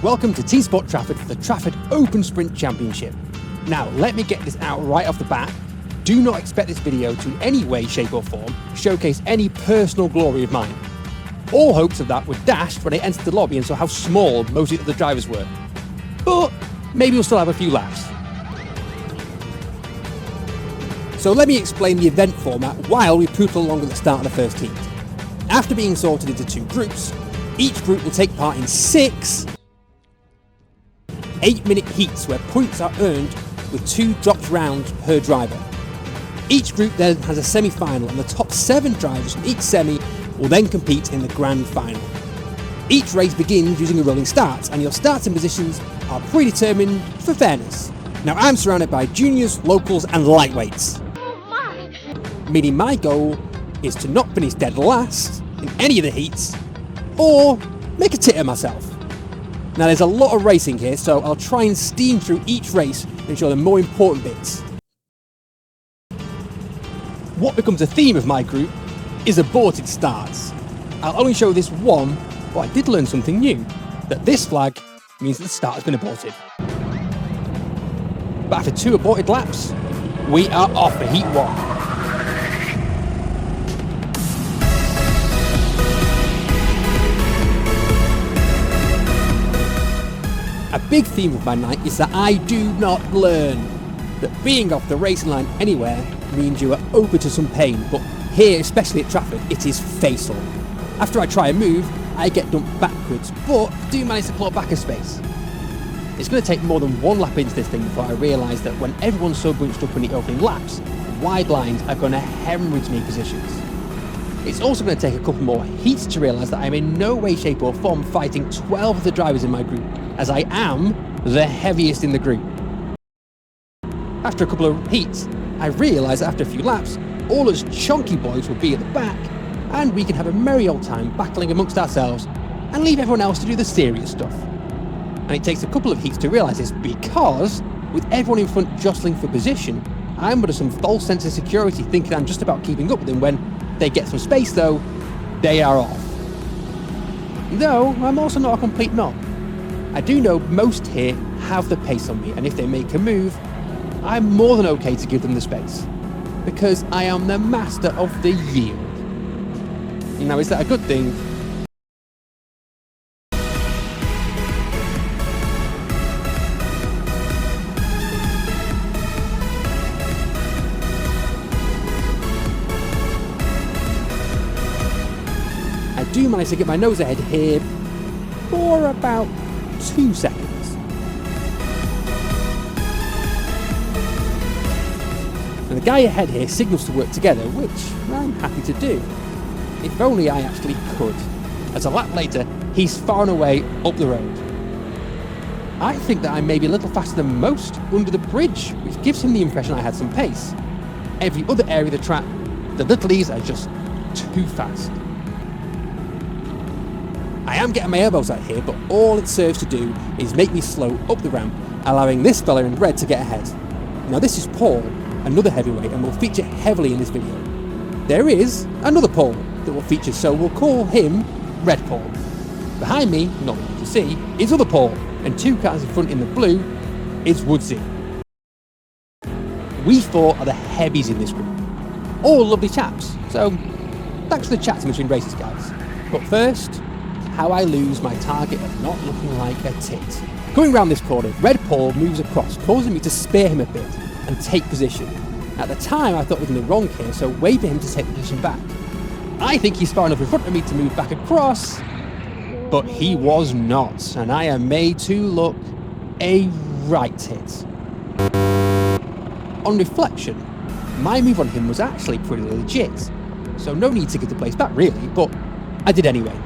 Welcome to TeamSport Trafford for the Trafford Open Sprint Championship. Now, let me get this out right off the bat. Do not expect this video to in any way, shape or form showcase any personal glory of mine. All hopes of that were dashed when I entered the lobby and saw how small most of the other drivers were. But maybe we'll still have a few laughs. So let me explain the event format while we poodle along at the start of the first heat. After being sorted into two groups, each group will take part in 6 8-minute heats where points are earned with 2 dropped rounds per driver. Each group then has a semi-final and the top 7 drivers from each semi will then compete in the grand final. Each race begins using a rolling start and your starting positions are predetermined for fairness. Now I'm surrounded by juniors, locals and lightweights. Meaning my goal is to not finish dead last in any of the heats or make a tit of myself. Now there's a lot of racing here, so I'll try and steam through each race and ensure the more important bits. What becomes a theme of my group is aborted starts. I'll only show this one, but I did learn something new, that this flag means that the start has been aborted. But after 2 aborted laps, we are off for Heat 1. A big theme of my night is that I do not learn. That being off the racing line anywhere means you are open to some pain, but here, especially at Trafford, it is fatal. After I try a move, I get dumped backwards, but do manage to claw back a space. It's going to take more than 1 lap into this thing before I realise that when everyone's so bunched up in the opening laps, wide lines are going to hemorrhage me positions. It's also going to take a couple more heats to realise that I'm in no way, shape or form fighting 12 of the drivers in my group, as I am the heaviest in the group. After a couple of heats, I realised that after a few laps, all us chunky boys will be at the back, and we can have a merry old time battling amongst ourselves and leave everyone else to do the serious stuff. And it takes a couple of heats to realise this because, with everyone in front jostling for position, I'm under some false sense of security thinking I'm just about keeping up with them. When they get some space though, they are off. Though, I'm also not a complete knob. I do know most here have the pace on me, and if they make a move, I'm more than okay to give them the space, because I am the master of the yield. Now, is that a good thing? I do manage to get my nose ahead here for about 2 seconds. And the guy ahead here signals to work together, which I'm happy to do. If only I actually could. As a lap later, he's far and away up the road. I think that I may be a little faster than most under the bridge, which gives him the impression I had some pace. Every other area of the track, the littlies are just too fast. I am getting my elbows out here, but all it serves to do is make me slow up the ramp, allowing this fella in red to get ahead. Now this is Paul, another heavyweight, and will feature heavily in this video. There is another Paul that will feature, so we'll call him Red Paul. Behind me, not that you can see, is other Paul, and 2 cars in front in the blue is Woodsy. We 4 are the heavies in this group. All lovely chaps, so thanks for the chat in between races, guys. But first, how I lose my target of not looking like a tit. Going round this corner, Red Paul moves across, causing me to spare him a bit and take position. At the time I thought I was in the wrong here, so wait for him to take the position back. I think he's far enough in front of me to move back across, but he was not, and I am made to look a right tit. On reflection, my move on him was actually pretty legit, so no need to give the place back really, but I did anyway.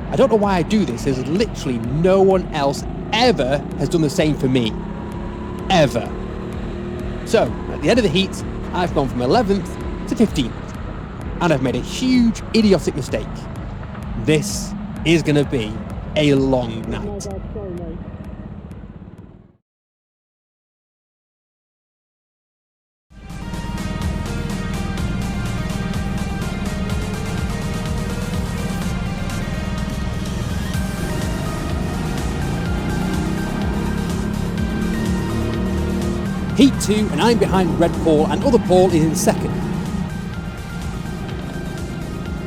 I don't know why I do this, as literally no one else ever has done the same for me. Ever. So, at the end of the heat, I've gone from 11th to 15th. And I've made a huge, idiotic mistake. This is going to be a long night. Heat 2 and I'm behind Red Paul and other Paul is in second.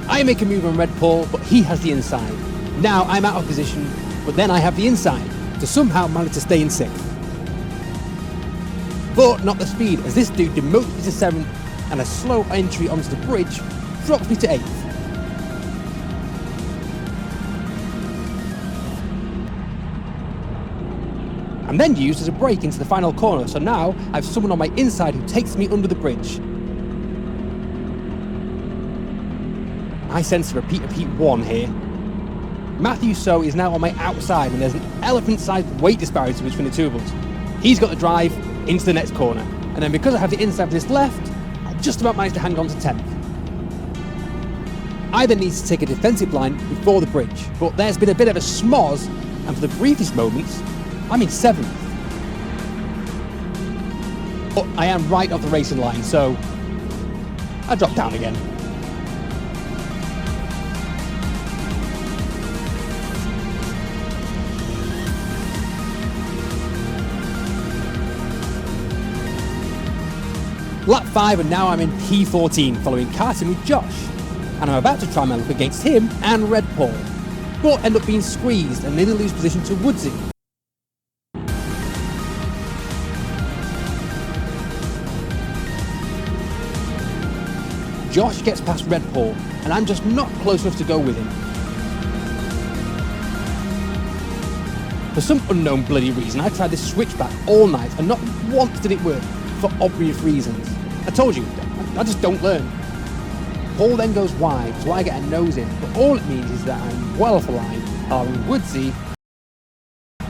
I make a move on Red Paul, but he has the inside. Now I'm out of position, but then I have the inside to somehow manage to stay in 6th. But not the speed, as this dude demotes me to 7th and a slow entry onto the bridge drops me to 8th. I'm then used as a brake into the final corner, so now I have someone on my inside who takes me under the bridge. I sense a repeat of Heat 1 here. Matthew So is now on my outside and there's an elephant-sized weight disparity between the two of us. He's got the drive into the next corner, and then because I have the inside of this left, I just about managed to hang on to 10th. I then need to take a defensive line before the bridge, but there's been a bit of a smoz, and for the briefest moments, I'm in 7th. But I am right off the racing line, so I drop down again. Lap 5 and now I'm in P14 following Karting with Josh, and I'm about to try my luck against him and Red Paul, but end up being squeezed and nearly lose position to Woodsy. Josh gets past Red Paul and I'm just not close enough to go with him. For some unknown bloody reason I tried this switchback all night and not once did it work, for obvious reasons. I told you, I just don't learn. Paul then goes wide, so I get a nose in, but all it means is that I'm well off the line, allowing Woodsy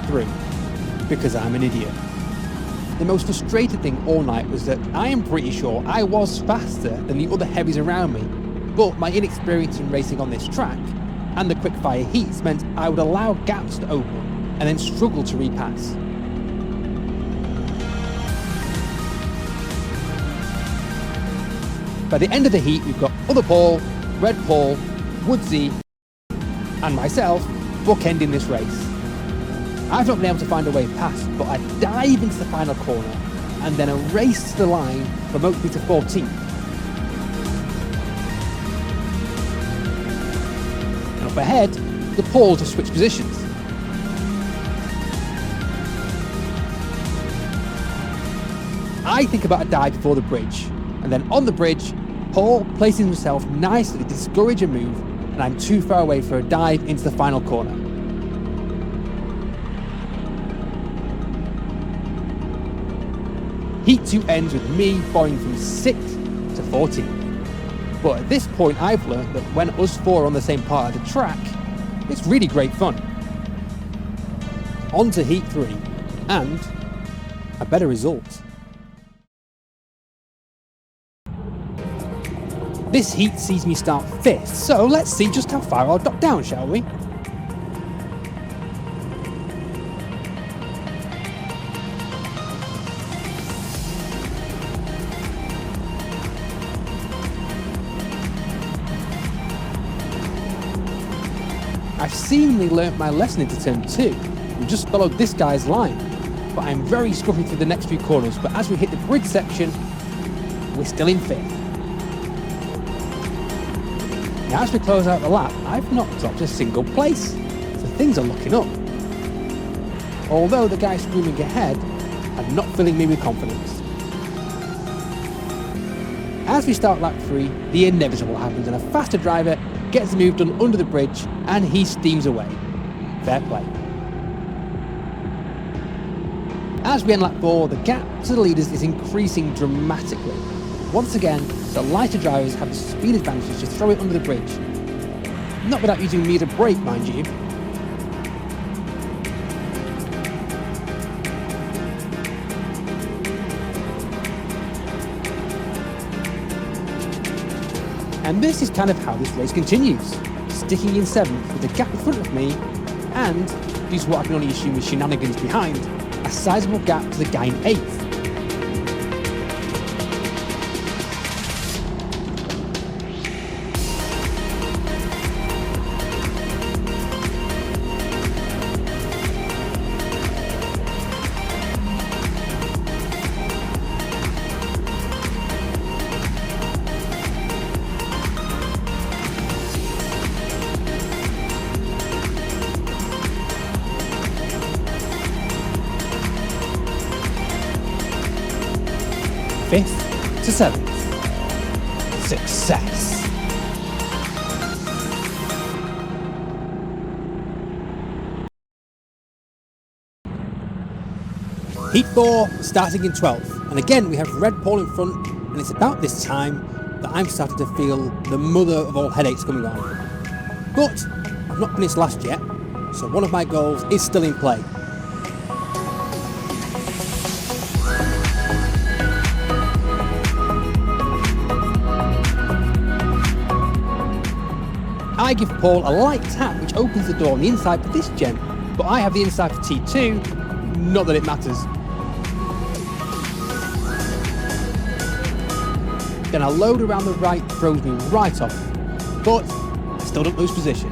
through, because I'm an idiot. The most frustrating thing all night was that I am pretty sure I was faster than the other heavies around me, but my inexperience in racing on this track and the quick-fire heats meant I would allow gaps to open and then struggle to repass. By the end of the heat, we've got other Paul, Red Paul, Woodsy, and myself bookending this race. I've not been able to find a way past, but I dive into the final corner, and then a race to the line promotes me to 14th. And up ahead, the Pauls have switched positions. I think about a dive before the bridge, and then on the bridge, Paul places himself nicely to discourage a move, and I'm too far away for a dive into the final corner. Heat 2 ends with me falling from 6th to 14th. But at this point I've learned that when us four are on the same part of the track, it's really great fun. On to Heat 3, and a better result. This heat sees me start 5th, so let's see just how far I'll drop down, shall we? I've seemingly learnt my lesson into turn 2, and just followed this guy's line, but I'm very scruffy through the next few corners, but as we hit the bridge section, we're still in 5th. Now as we close out the lap, I've not dropped a single place, so things are looking up. Although the guy screaming ahead are not filling me with confidence. As we start lap 3, the inevitable happens and a faster driver gets the move done under the bridge and he steams away. Fair play. As we end lap 4, the gap to the leaders is increasing dramatically. Once again, the lighter drivers have the speed advantage to throw it under the bridge. Not without using me as a brake, mind you. And this is kind of how this race continues, sticking in 7th with the gap in front of me, and, due to what I can only assume is shenanigans behind, a sizable gap to the guy in 8th. 5th to 7th. Success! Heat 4 starting in 12th, and again we have Red Paul in front, and it's about this time that I'm starting to feel the mother of all headaches coming on. But I've not finished last yet, so one of my goals is still in play. I give Paul a light tap which opens the door on the inside for this gen, but I have the inside for T2, not that it matters. Then a load around the right throws me right off, but I still don't lose position.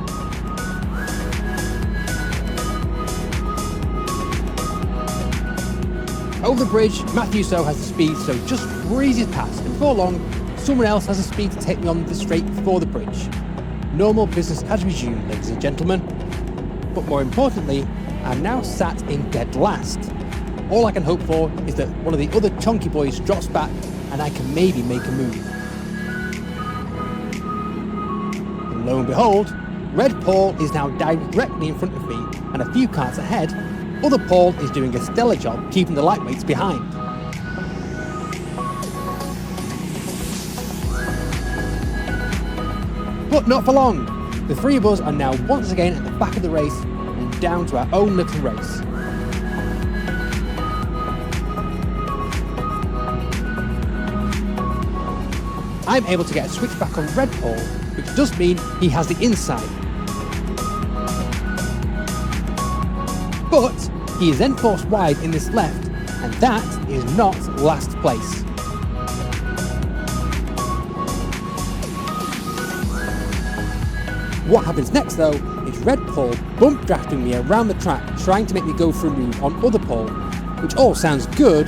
Over the bridge, Matthew So has the speed, so just breezes past, and before long, someone else has the speed to take me on the straight before the bridge. Normal business as resumed, ladies and gentlemen. But more importantly, I'm now sat in dead last. All I can hope for is that one of the other chunky boys drops back and I can maybe make a move. And lo and behold, Red Paul is now directly in front of me, and a few carts ahead, other Paul is doing a stellar job keeping the lightweights behind. But not for long. The three of us are now once again at the back of the race and down to our own little race. I'm able to get a switch back on Red Paul, which does mean he has the inside. But he is then forced wide in this left, and that is not last place. What happens next though is Red Paul bump drafting me around the track, trying to make me go for a move on other Paul, which all sounds good,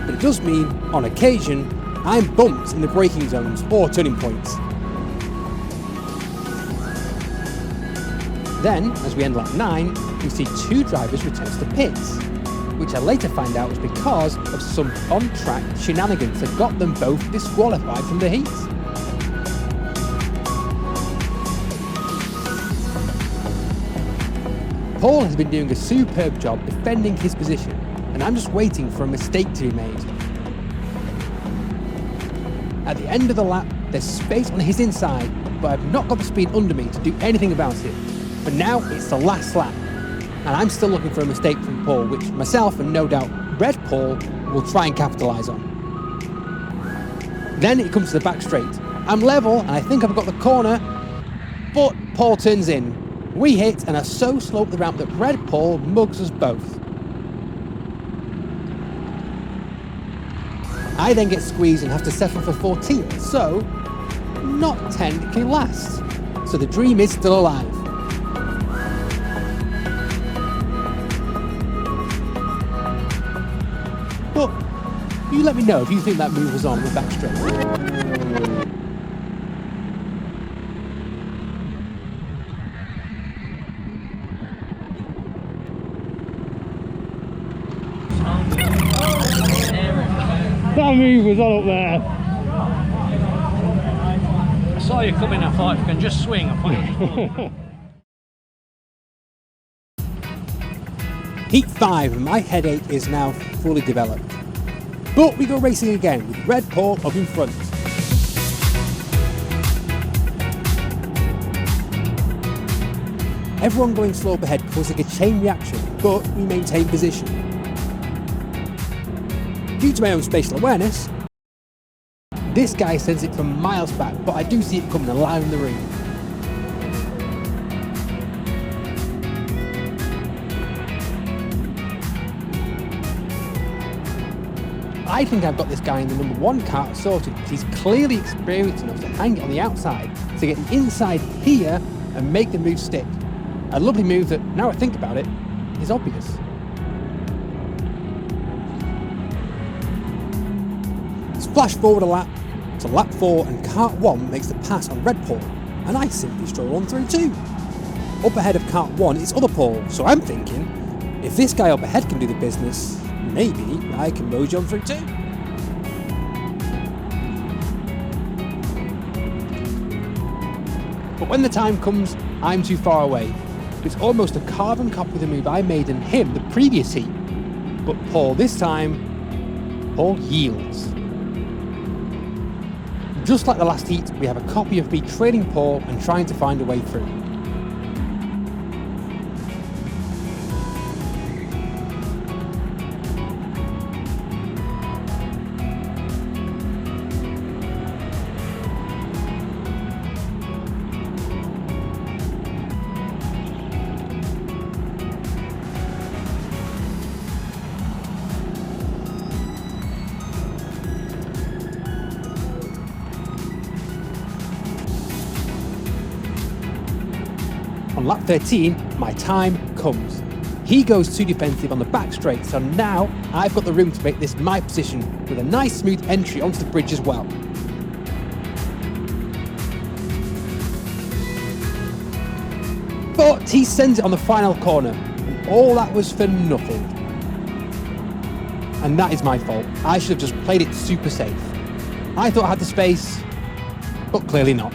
but it does mean, on occasion, I'm bumped in the braking zones or turning points. Then, as we end lap 9, we see two drivers return to the pits, which I later find out was because of some on-track shenanigans that got them both disqualified from the heat. Paul has been doing a superb job defending his position, and I'm just waiting for a mistake to be made. At the end of the lap, there's space on his inside, but I've not got the speed under me to do anything about it. But now it's the last lap, and I'm still looking for a mistake from Paul, which myself and no doubt Red Paul will try and capitalise on. Then it comes to the back straight. I'm level, and I think I've got the corner, but Paul turns in. We hit and are so slow up the ramp that Red Paul mugs us both. I then get squeezed and have to settle for 14th, so not technically last. So the dream is still alive. But you let me know if you think that move was on with back straight. That move was on up there. I saw you coming, I thought if you can just swing, I thought Heat 5 and my headache is now fully developed. But we go racing again with Red Paul up in front. Everyone going slow up ahead causing a chain reaction, but we maintain position. Due to my own spatial awareness, this guy sends it from miles back, but I do see it coming alive in the ring. I think I've got this guy in the number 1 cart sorted, because he's clearly experienced enough to hang it on the outside, to get the inside here and make the move stick. A lovely move that, now I think about it, is obvious. Flash forward a lap to lap 4 and kart 1 makes the pass on Red Paul, and I simply stroll on through too. Up ahead of kart 1 is other Paul, so I'm thinking, if this guy up ahead can do the business, maybe I can mosey on through too. But when the time comes, I'm too far away. It's almost a carbon copy of the move I made in him the previous heat. But Paul this time, Paul yields. Just like the last heat, we have a copy of me trailing Paul and trying to find a way through. On lap 13, my time comes. He goes too defensive on the back straight, so now I've got the room to make this my position with a nice smooth entry onto the bridge as well. But he sends it on the final corner, and all that was for nothing. And that is my fault. I should have just played it super safe. I thought I had the space, but clearly not.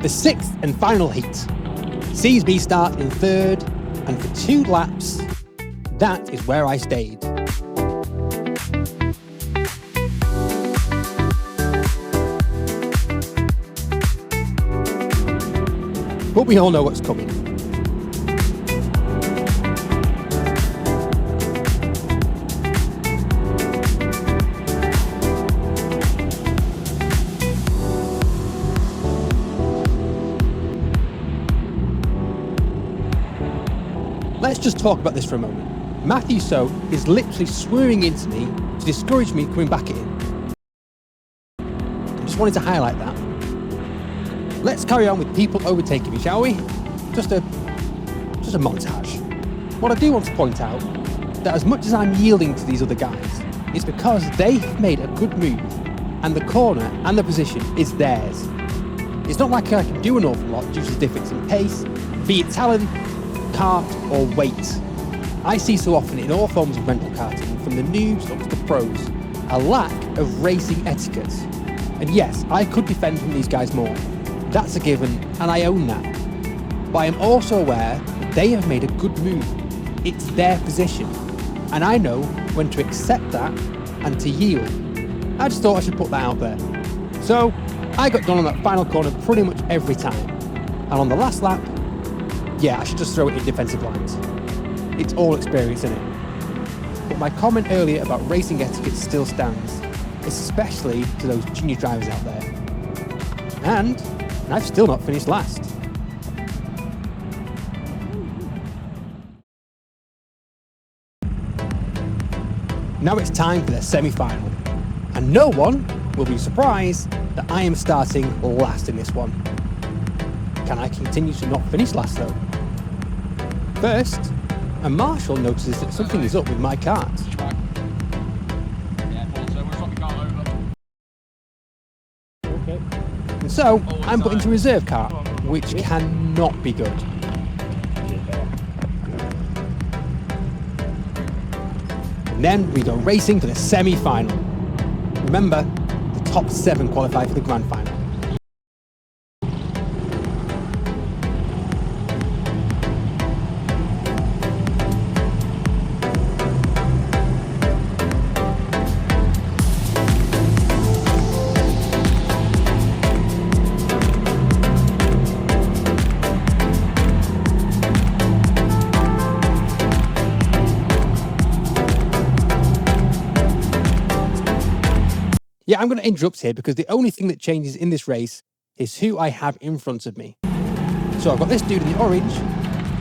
The sixth and final heat sees me start in third, and for 2 laps, that is where I stayed. But we all know what's coming. Let's just talk about this for a moment. Matthew So is literally swearing into me to discourage me coming back in. I just wanted to highlight that. Let's carry on with people overtaking me, shall we? Just a montage. What I do want to point out, that as much as I'm yielding to these other guys, it's because they have made a good move, and the corner and the position is theirs. It's not like I can do an awful lot due to the difference in pace, be it talent, kart or weight. I see so often in all forms of rental karting, from the noobs up to the pros, a lack of racing etiquette. And yes, I could defend from these guys more. That's a given, and I own that. But I am also aware that they have made a good move. It's their position, and I know when to accept that and to yield. I just thought I should put that out there. So, I got done on that final corner pretty much every time. And on the last lap, yeah, I should just throw it in defensive lines. It's all experience, isn't it? But my comment earlier about racing etiquette still stands, especially to those junior drivers out there. And I've still not finished last. Now it's time for the semi-final. And no one will be surprised that I am starting last in this one. Can I continue to not finish last though? First, a marshal notices that something is up with my kart. Okay. And so, I'm put into reserve kart, which cannot be good. And then we go racing for the semi-final. Remember, the top 7 qualify for the grand final. Yeah, I'm going to interrupt here because the only thing that changes in this race is who I have in front of me. So I've got this dude in the orange,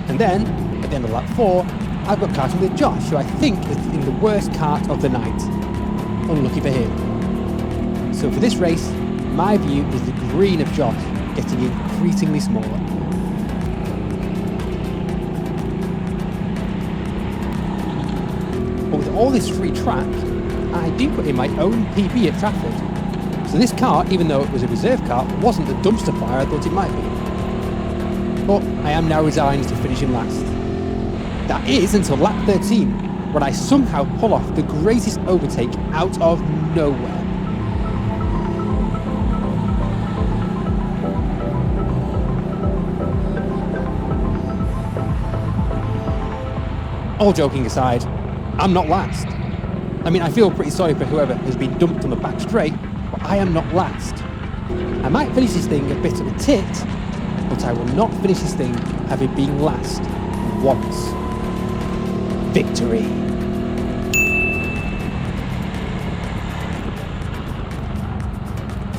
and then, at the end of lap 4, I've got karting with Josh, who I think is in the worst kart of the night. Unlucky for him. So for this race, my view is the green of Josh getting increasingly smaller. But with all this free track, I do put in my own PB at Trafford. So this car, even though it was a reserve car, wasn't the dumpster fire I thought it might be. But I am now resigned to finishing last. That is until lap 13, when I somehow pull off the greatest overtake out of nowhere. All joking aside, I'm not last. I mean, I feel pretty sorry for whoever has been dumped on the back straight, but I am not last. I might finish this thing a bit of a tit, but I will not finish this thing having been last once. Victory.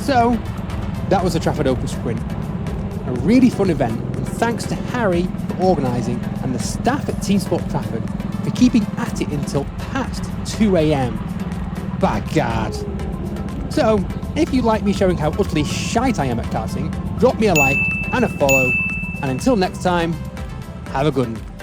So, that was the Trafford Open Sprint. A really fun event, and thanks to Harry for organising and the staff at TeamSport Trafford for keeping at it until past 2 AM. By God. So, if you like me showing how utterly shite I am at karting, drop me a like and a follow, and until next time, have a good one.